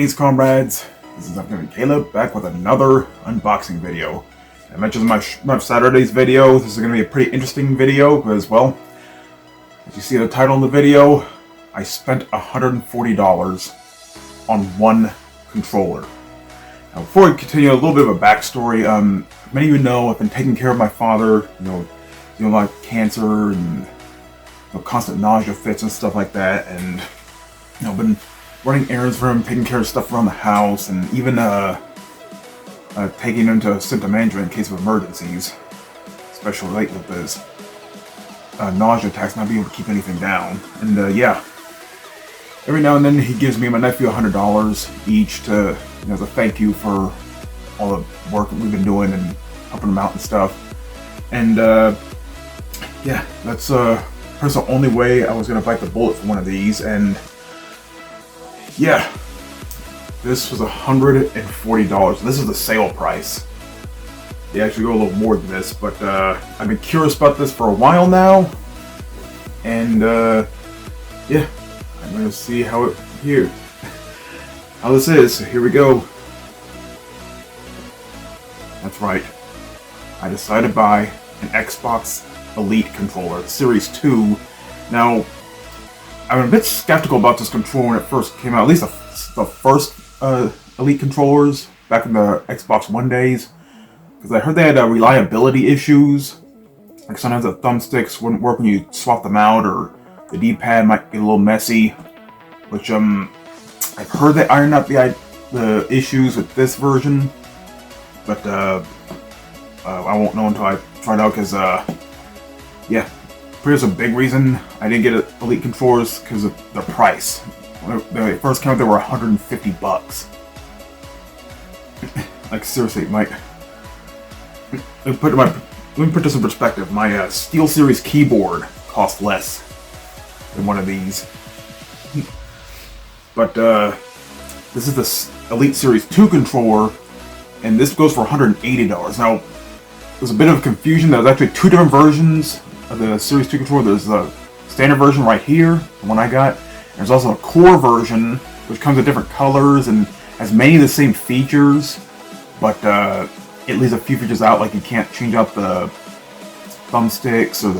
Greetings, comrades. This is Upcoming Caleb back with another unboxing video. I mentioned in my Saturday's video, this is going to be a pretty interesting video because, well, as you see the title of the video, I spent $140 on one controller. Now, before we continue, a little bit of a backstory. Many of you know I've been taking care of my father, dealing with cancer and constant nausea fits and stuff like that, and been running errands for him, taking care of stuff around the house, and even taking him to symptom management in case of emergencies, especially lately with his nausea attacks, not being able to keep anything down. And yeah, every now and then he gives me and my nephew $100 each to, as a thank you for all the work that we've been doing and helping him out and stuff. And yeah, that's the only way I was gonna bite the bullet for one of these. And yeah, this was $140. This is the sale price. They actually go a little more than this, but I've been curious about this for a while now, and yeah, I'm gonna see how this is. So here we go. That's right. I decided to buy an Xbox Elite controller, Series 2. Now, I'm a bit skeptical about this controller when it first came out, at least the first Elite controllers back in the Xbox One days, because I heard they had reliability issues. Like sometimes the thumbsticks wouldn't work when you swap them out, or the D-pad might get a little messy, which I've heard they ironed out the issues with this version, but I won't know until I try it out, because yeah, here's a big reason I didn't get Elite controllers, because of the price. When they first came out, they were $150. Like, seriously, let me put this in perspective. My SteelSeries keyboard cost less than one of these. But this is the Elite Series 2 controller, and this goes for $180. Now, there's a bit of confusion. There's actually two different versions of the Series 2 controller. There's the standard version right here, the one I got. There's also a core version, which comes in different colors and has many of the same features, but it leaves a few features out, like you can't change out the thumbsticks or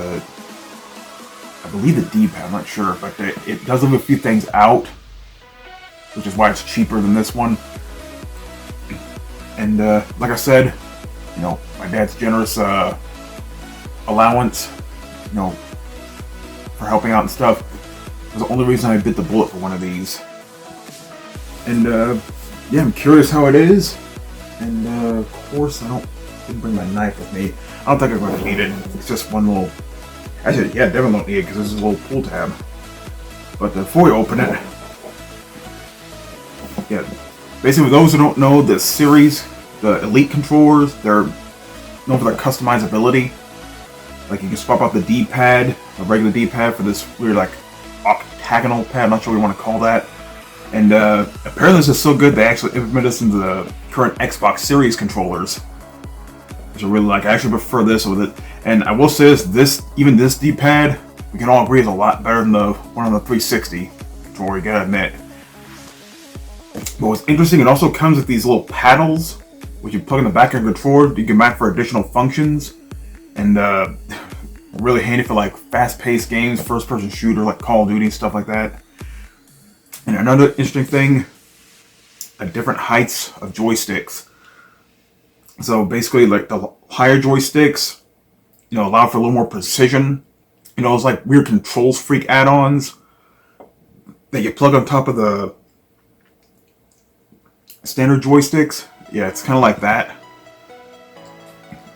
I believe the D-pad, I'm not sure, but it does leave a few things out, which is why it's cheaper than this one. And like I said, my dad's generous allowance, for helping out and stuff, was the only reason I bit the bullet for one of these. And yeah, I'm curious how it is. And of course, didn't bring my knife with me. I don't think I'm going to need it. It's just one little. Actually, yeah, definitely don't need it because this is a little pull tab. But before we open it, yeah, basically, for those who don't know, the series, the Elite controllers, they're known for their customizability. Like, you can swap out the D-pad, a regular D-pad, for this weird, like, octagonal pad. I'm not sure what you want to call that. And apparently this is so good they actually implemented this into the current Xbox Series controllers, which I really like. I actually prefer this with it. And I will say even this D-pad, we can all agree, is a lot better than the one on the 360 controller, you gotta admit. But what's interesting, it also comes with these little paddles, which you plug in the back of your controller. You can mount for additional functions, and really handy for like fast-paced games, first-person shooter like Call of Duty and stuff like that. And another interesting thing, different heights of joysticks. So basically, like the higher joysticks, allow for a little more precision. It's like weird Controls Freak add-ons that you plug on top of the standard joysticks. Yeah, it's kind of like that.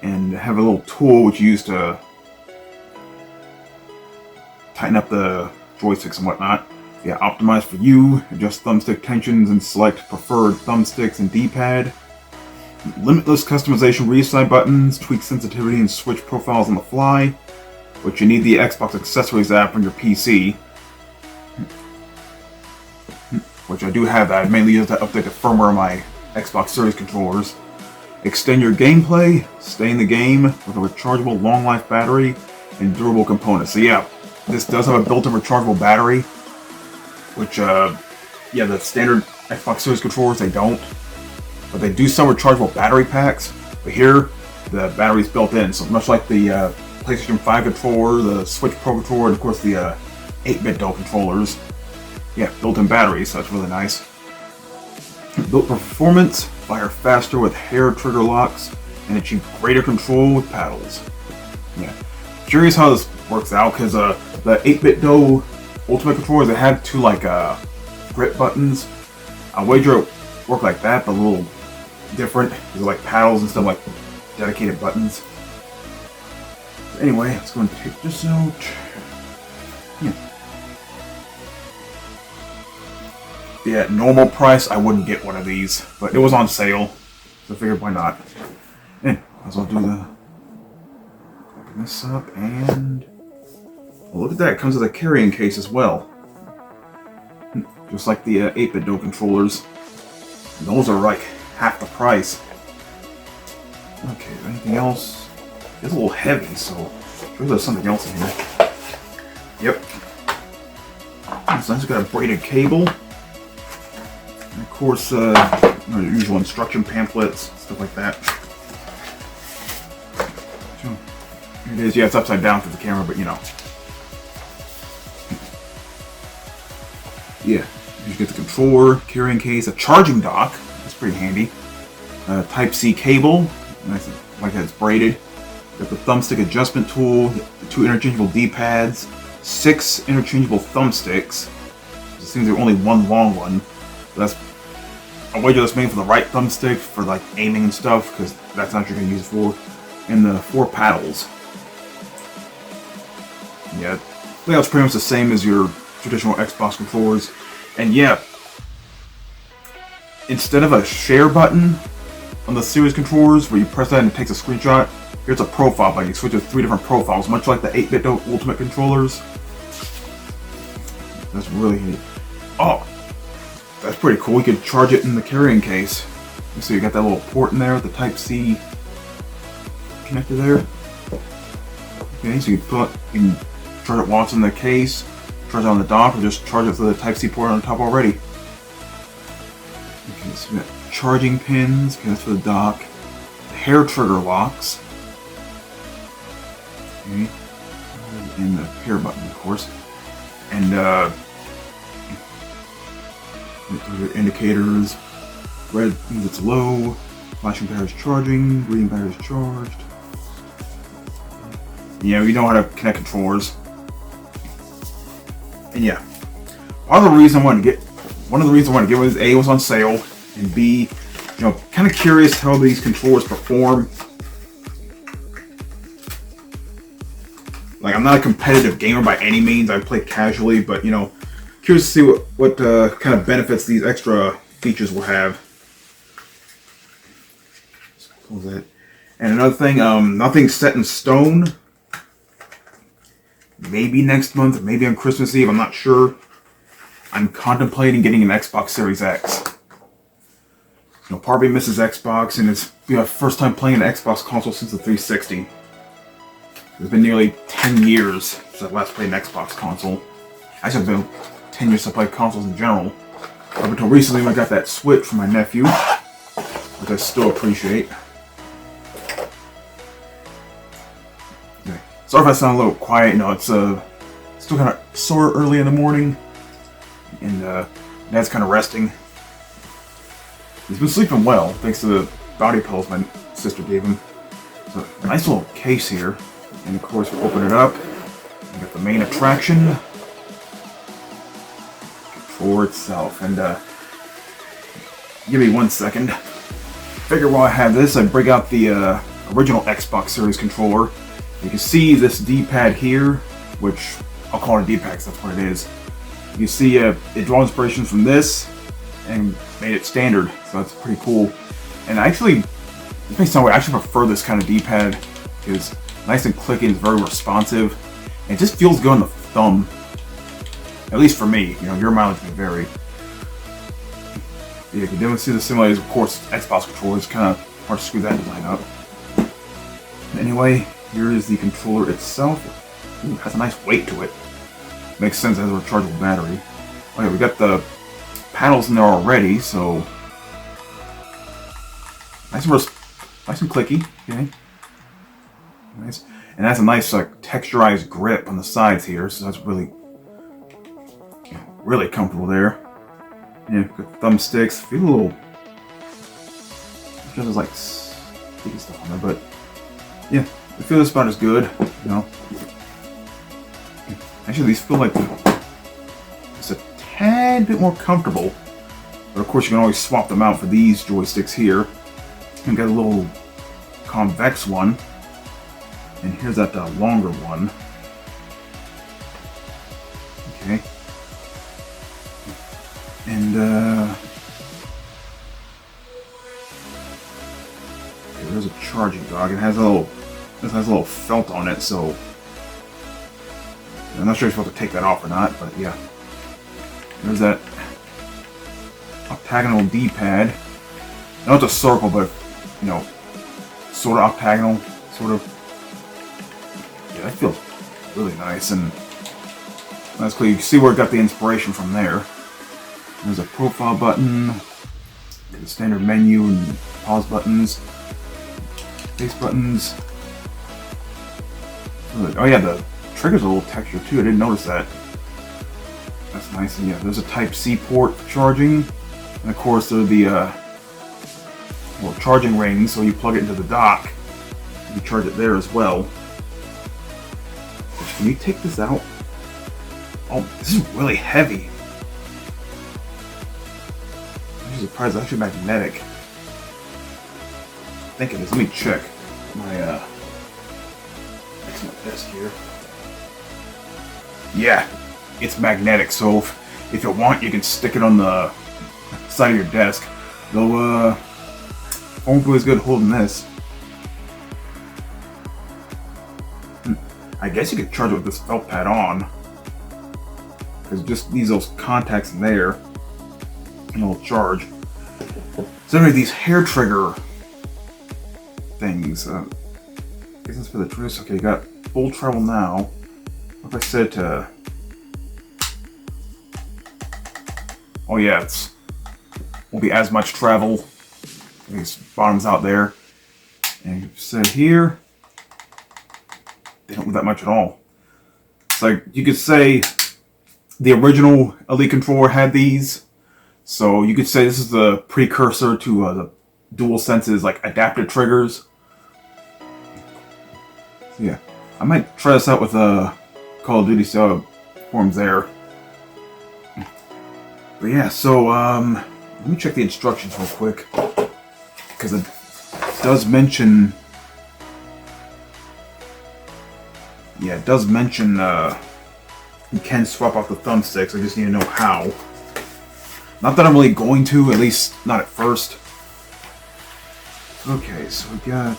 And have a little tool which you use to tighten up the joysticks and whatnot. Yeah, optimized for you, adjust thumbstick tensions and select preferred thumbsticks and D-pad. Limitless customization, reassign buttons, tweak sensitivity and switch profiles on the fly. But you need the Xbox Accessories app on your PC. Which I do have that. I mainly use that to update the firmware of my Xbox Series controllers. Extend your gameplay, stay in the game with a rechargeable long life battery and durable components. So yeah, this does have a built-in rechargeable battery, which yeah, the standard Xbox Series controllers, they don't. But they do sell rechargeable battery packs. But here, the battery's built in. So much like the PlayStation 5 controller, the Switch Pro controller, and of course the 8-bit DO controllers. Yeah, built-in batteries, so that's really nice. Built for performance, fire faster with hair trigger locks, and achieve greater control with paddles. Yeah, curious how this works out, because the 8-bit DO Ultimate controllers, they had two like grip buttons. I wager it work like that, but a little different. They're like paddles instead of like dedicated buttons. So anyway, let's go and take this out. Yeah, at normal price, I wouldn't get one of these, but it was on sale, so I figured why not. And as I'll do the open this up, and well, look at that, it comes with a carrying case as well. Just like the 8-bit DO controllers. And those are like half the price. Okay, anything else? It's a little heavy, so I'm sure there's something else in here. Yep. So I've got a braided cable. And of course, the usual instruction pamphlets, stuff like that. So, here it is. Yeah, it's upside down for the camera, but you know. Yeah, you get the controller, carrying case, a charging dock. That's pretty handy. Type-C cable, nice, like that it's braided. Got the thumbstick adjustment tool, the 2 interchangeable D-pads, 6 interchangeable thumbsticks. It seems there's only one long one. So that's, I wager that's made for the right thumbstick for like aiming and stuff, because that's not what you're gonna use it for. And the 4 paddles. Yeah, layout's pretty much the same as your traditional Xbox controllers. And yeah, instead of a share button on the Series controllers where you press that and it takes a screenshot, here's a profile button. You switch to 3 different profiles, much like the 8-bit Ultimate controllers. That's really neat. Oh, that's pretty cool. You can charge it in the carrying case. So you got that little port in there with the Type-C connector there. Okay, so you can charge it while it's in the case, charge it on the dock, or just charge it to the Type-C port on top already. Okay, so we got charging pins, okay, that's for the dock. The hair trigger locks. Okay. And the pair button, of course. And indicators. Red means it's low. Flashing battery is charging. Green battery is charged. Yeah, you know how to connect controllers. And yeah, one of the reasons I wanted to get was A, it was on sale, and B, you know, kind of curious how these controllers perform. Like, I'm not a competitive gamer by any means. I play casually, but you know, curious to see what kind of benefits these extra features will have. So close that. And another thing, nothing's set in stone. Maybe next month, maybe on Christmas Eve, I'm not sure. I'm contemplating getting an Xbox Series X. You know, part of me misses Xbox, and it's the first time playing an Xbox console since the 360. It's been nearly 10 years since I last played an Xbox console. Actually, it's been 10 years since I played consoles in general. Up until recently when I got that Switch from my nephew, which I still appreciate. Okay. Sorry if I sound a little quiet, you know, it's still kind of sore early in the morning, and Dad's kind of resting. He's been sleeping well, thanks to the body pillows my sister gave him. So, a nice little case here. And of course, we'll open it up. We got the main attraction. Controller itself. And give me 1 second. Figure while I have this, I break out the original Xbox Series controller. You can see this D-pad here, which I'll call it a D-pad because that's what it is. You can see it draws inspiration from this and made it standard, so that's pretty cool. And actually, this may sound weird, I actually prefer this kind of D-pad because nice and clicky, it's very responsive, and it just feels good on the thumb. At least for me, you know, your mileage may vary. Yeah, you can definitely see the similarities. Of course, Xbox controller is kind of hard to screw that design up. Anyway, here is the controller itself. Ooh, it has a nice weight to it. Makes sense, it has a rechargeable battery. Okay, we got the paddles in there already, so nice and clicky. Okay, nice, and that's a nice like texturized grip on the sides here, so that's really, really comfortable there. Yeah, good thumbsticks. Feel a little. There's like sticky stuff on there, but yeah, it feels about as good. You know, actually, these feel like it's a tad bit more comfortable. But of course, you can always swap them out for these joysticks here. You got a little convex one, and here's that longer one. Okay, and okay, there's a charging dog. It has a little felt on it, so I'm not sure if you're supposed to take that off or not. But yeah, there's that octagonal D-pad. Not a circle, but you know, sort of octagonal, sort of. Yeah, that feels really nice, and that's cool. You can see where it got the inspiration from there. There's a profile button, the standard menu and pause buttons, face buttons. Oh yeah, the trigger's a little textured too. I didn't notice that. That's nice. And yeah, there's a Type-C port for charging, and of course there's the charging rings, so you plug it into the dock. You charge it there as well. Can you take this out? Oh, this is really heavy. I'm surprised it's actually magnetic. I think it is. Let me check my desk here. Yeah, it's magnetic. So if you want, you can stick it on the side of your desk. Though won't be as good holding this. I guess you could charge it with this felt pad on, because it just needs those contacts in there, and it'll charge. So anyway, these hair trigger things. I guess that's for the Proteus. Okay, you got full travel now. What if I said to? Oh yeah, it's won't be as much travel. These bottoms out there, and you said here. They don't move that much at all. It's like you could say the original Elite controller had these, so you could say this is the precursor to the DualSense's like adaptive triggers. So yeah, I might try this out with Call of Duty, see how it performs there. But yeah, so let me check the instructions real quick, because it does mention. Yeah, it does mention you can swap off the thumbsticks. I just need to know how. Not that I'm really going to, at least not at first. Okay, so we got.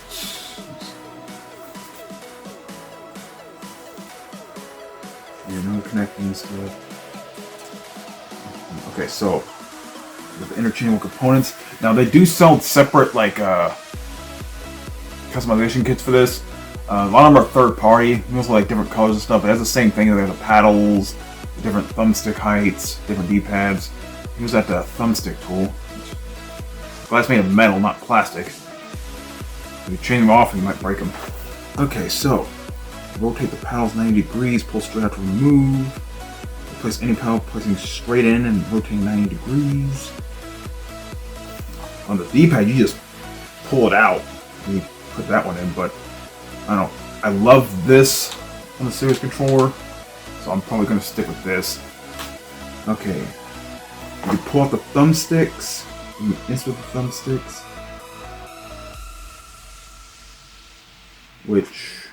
Yeah, no connecting stuff. Okay, so with the interchangeable components. Now they do sell separate like customization kits for this. A lot of them are third party, mostly like different colors and stuff. It has the same thing. They have the paddles, the different thumbstick heights, different D-pads. Use that thumbstick tool. Well, that's made of metal, not plastic. If you chain them off, you might break them. Okay, so rotate the paddles 90 degrees, pull straight out to remove. Place any paddle placing straight in and rotating 90 degrees. On the D-pad, you just pull it out and you put that one in, but I don't know. I love this on the Series controller, so I'm probably going to stick with this. Okay. You pull out the thumbsticks. You insert the thumbsticks. Which.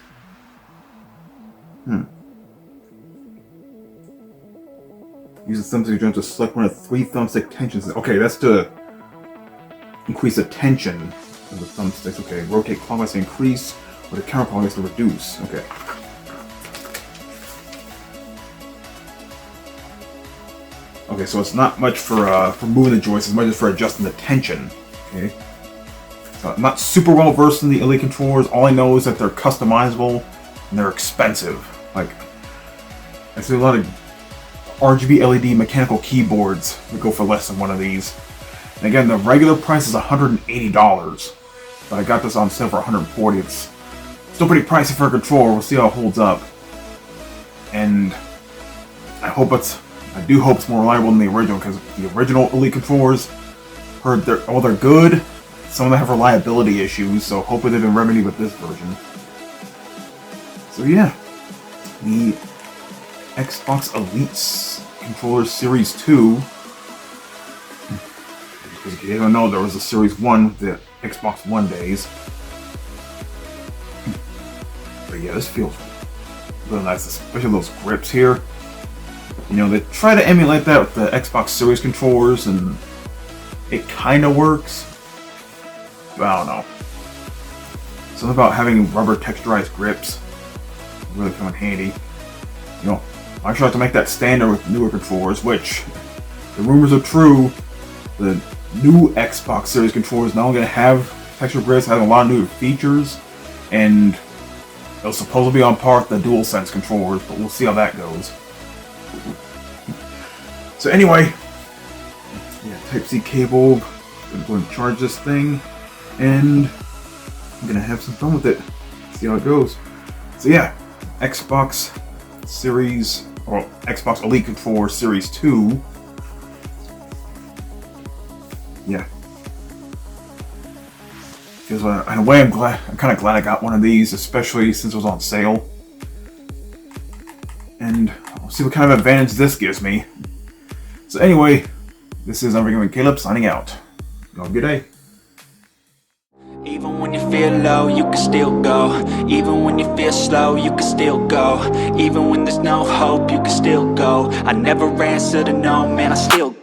Use the thumbstick joint to select one of 3 thumbstick tensions. Okay, that's to increase the tension of the thumbsticks. Okay, rotate clockwise to increase. Or the counterclockwise to reduce. Okay. Okay, so it's not much for moving the joints, as much as for adjusting the tension. Okay. I'm not super well versed in the Elite controllers. All I know is that they're customizable and they're expensive. Like, I see a lot of RGB LED mechanical keyboards that go for less than one of these. And again, the regular price is $180, but I got this on sale for $140. It's still pretty pricey for a controller. We'll see how it holds up. And I do hope it's more reliable than the original, because the original Elite controllers, they're good. Some of them have reliability issues, so hopefully they've been remedied with this version. So yeah, the Xbox Elite controller Series 2. Because if you don't know, there was a Series 1 with the Xbox One days. But yeah, this feels really nice, especially those grips here. You know, they try to emulate that with the Xbox Series controllers, and it kind of works. But I don't know. Something about having rubber texturized grips really come in handy. You know, I try to make that standard with newer controllers, which, the rumors are true, the new Xbox Series controllers now going to have texture grips, having a lot of new features, and they'll supposedly be on par with the DualSense controllers, but we'll see how that goes. So anyway, yeah, Type-C cable, gonna go and charge this thing, and I'm gonna have some fun with it, see how it goes. So yeah, Xbox Series, or Xbox Elite controller Series 2. Yeah. Because in a way, I'm kind of glad I got one of these, especially since it was on sale. And I'll see what kind of advantage this gives me. So anyway, this is Unforgiving Caleb signing out. Have a good day. Even when you feel low, you can still go. Even when you feel slow, you can still go. Even when there's no hope, you can still go. I never answer to no, man, I still go.